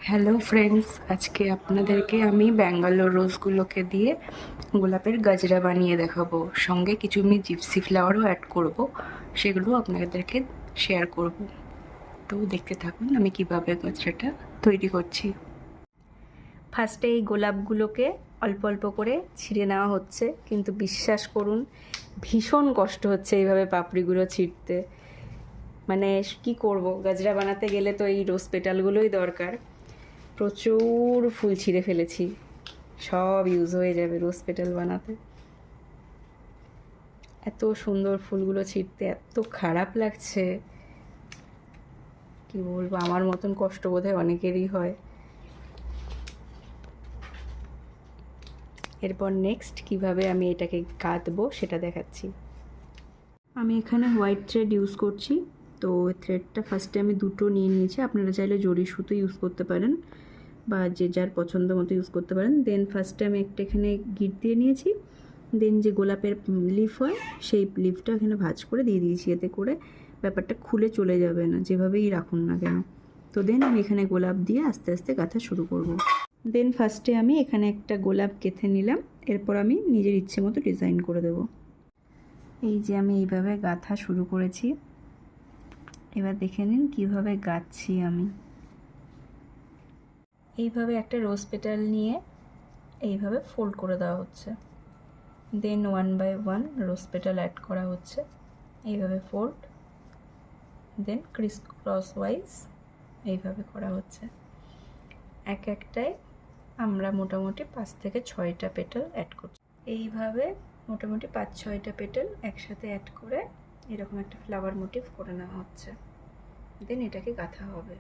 Hello friends, আজকে আপনাদেরকে আমি ব্যাঙ্গালোর রোজগুলোকে দিয়ে গোলাপের গাজরা বানিয়ে দেখাবো। সঙ্গে কিছু আমি জিপসি ফ্লাওয়ারও অ্যাড করব, সেগুলো আপনাদেরকে শেয়ার করব। তো দেখতে থাকুন আমি কিভাবে গাজরাটা তৈরি করছি। ফার্স্টে এই গোলাপগুলোকে অল্প অল্প করে ছিঁড়ে নেওয়া হচ্ছে, কিন্তু বিশ্বাস করুন ভীষণ কষ্ট হচ্ছে এইভাবে পাপড়িগুলো ছিঁড়তে। মানে কি করব, গাজরা বানাতে গেলে তো এই রোজ পেটালগুলোই দরকার। প্রচুর ফুল ছিঁড়ে ফেলেছি, সব ইউজ হয়ে যাবে রোজ পেটাল বানাতে। এত সুন্দর ফুলগুলো ছিঁড়তে এত খারাপ লাগছে, কি বলবো। আমার মতন কষ্ট বোধহয় অনেকেরই হয়। এরপর নেক্সট কিভাবে আমি এটাকে কাটবো সেটা দেখাচ্ছি। আমি এখানে হোয়াইট থ্রেড ইউজ করছি। তো থ্রেডটা ফার্স্টে আমি দুটো নিয়ে নিয়েছি, আপনারা চাইলে জরি সুতো ইউজ করতে পারেন বা যে যার পছন্দ মতো ইউজ করতে পারেন। দেন ফার্স্টে আমি একটা এখানে গিট দিয়ে নিয়েছি। দেন যে গোলাপের লিফ হয় সেই লিফটা এখানে ভাঁজ করে দিয়ে দিয়েছি, এতে করে ব্যাপারটা খুলে চলে যাবে না, যেভাবেই রাখুন না কেন। তো দেন আমি এখানে গোলাপ দিয়ে আস্তে আস্তে গাঁথা শুরু করব। দেন ফার্স্টে আমি এখানে একটা গোলাপ গেঁথে নিলাম, এরপর আমি নিজের ইচ্ছে মতো ডিজাইন করে দেব। এই যে আমি এইভাবে গাঁথা শুরু করেছি, এবার দেখে নিন কিভাবে গাঁথছি আমি। এইভাবে একটা রোজ পেটাল নিয়ে এইভাবে ফোল্ড করে দেওয়া হচ্ছে, দেন 1 বাই 1 রোজ পেটাল অ্যাড করা হচ্ছে, এইভাবে ফোল্ড, দেন ক্রিস ক্রস ওয়াইজ এইভাবে করা হচ্ছে। এক একটায় আমরা মোটামুটি 5 থেকে 6টা পেটাল অ্যাড করছি। এইভাবে মোটামুটি 5-6টা পেটাল একসাথে অ্যাড করে এরকম একটা ফ্লাওয়ার মোটিভ করে নেওয়া হচ্ছে। দেন এটাকে গাঁথা হবে,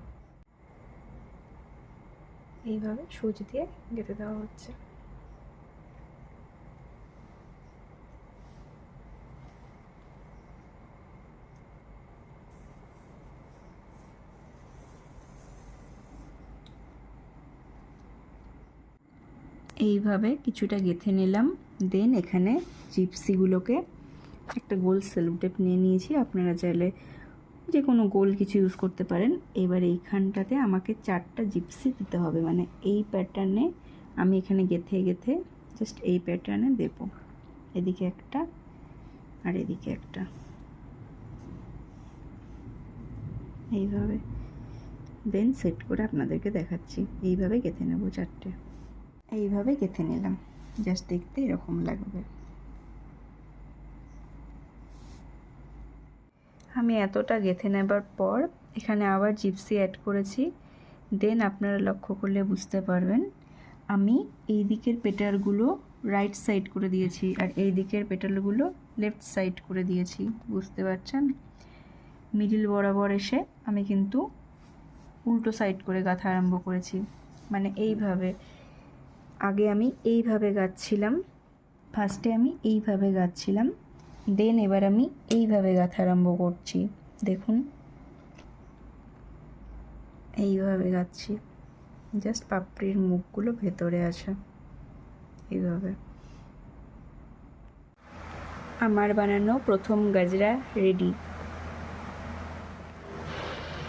এইভাবে সুচ দিয়ে গেঁথে দেওয়া হচ্ছে। এইভাবে কিছুটা গেঁথে নিলাম। দেন এখানে জিপসিগুলোকে একটা গোল সেলো টেপ নিয়ে নিয়েছি, আপনারা চাইলে যে কোনো গোল কিছু ইউজ করতে পারেন। এবার এইখানটাতে আমাকে 4টা জিপসি দিতে হবে, মানে এই প্যাটার্নে আমি এখানে গেঁথে গেঁথে জাস্ট এই প্যাটার্নে দেব। এদিকে একটা আর এদিকে একটা, এইভাবে। দেন সেট করে আপনাদেরকে দেখাচ্ছি। এইভাবে গেঁথে নেব 4টে, এইভাবে গেঁথে নিলাম, জাস্ট দেখতে এরকম লাগবে। আমি এতটা গেঁথে নেবার পর এখানে আবার জিপসি অ্যাড করেছি। দেন আপনারা লক্ষ্য করলে বুঝতে পারবেন আমি এই দিকের পেটালগুলো রাইট সাইড করে দিয়েছি আর এই দিকের পেটালগুলো লেফট সাইড করে দিয়েছি, বুঝতে পারছেন। মিডিল বরাবর এসে আমি কিন্তু উল্টো সাইড করে গাঁথা আরম্ভ করেছি, মানে এইভাবে। আগে আমি এইভাবে গাঁথছিলাম, ফার্স্টে আমি এইভাবে গাঁথছিলাম, দেন এবার আমি এইভাবে গাঁথা আরম্ভ করছি। দেখুন এইভাবে গাঁথছি, জাস্ট পাপড়ির মুখগুলো ভেতরে আছে এইভাবে। আমার বানানো প্রথম গাজরা রেডি।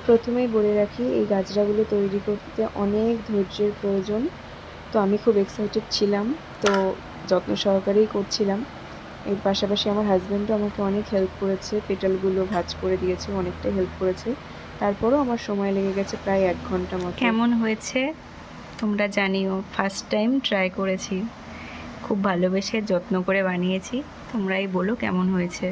প্রথমেই বলে রাখি, এই গাজরাগুলো তৈরি করতে অনেক ধৈর্যের প্রয়োজন। তো আমি খুব এক্সাইটেড ছিলাম, তো যত্ন সহকারেই করছিলাম। এর পাশাপাশি আমার হাজব্যান্ডও আমাকে অনেক হেল্প করেছে, পেটালগুলো ভাঁজ করে দিয়েছে, অনেকটাই হেল্প করেছে। তারপরও আমার সময় লেগে গেছে প্রায় 1 ঘন্টা মতো। কেমন হয়েছে তোমরা জানিও। ফার্স্ট টাইম ট্রাই করেছি, খুব ভালোবেসে যত্ন করে বানিয়েছি। তোমরাই বলো কেমন হয়েছে।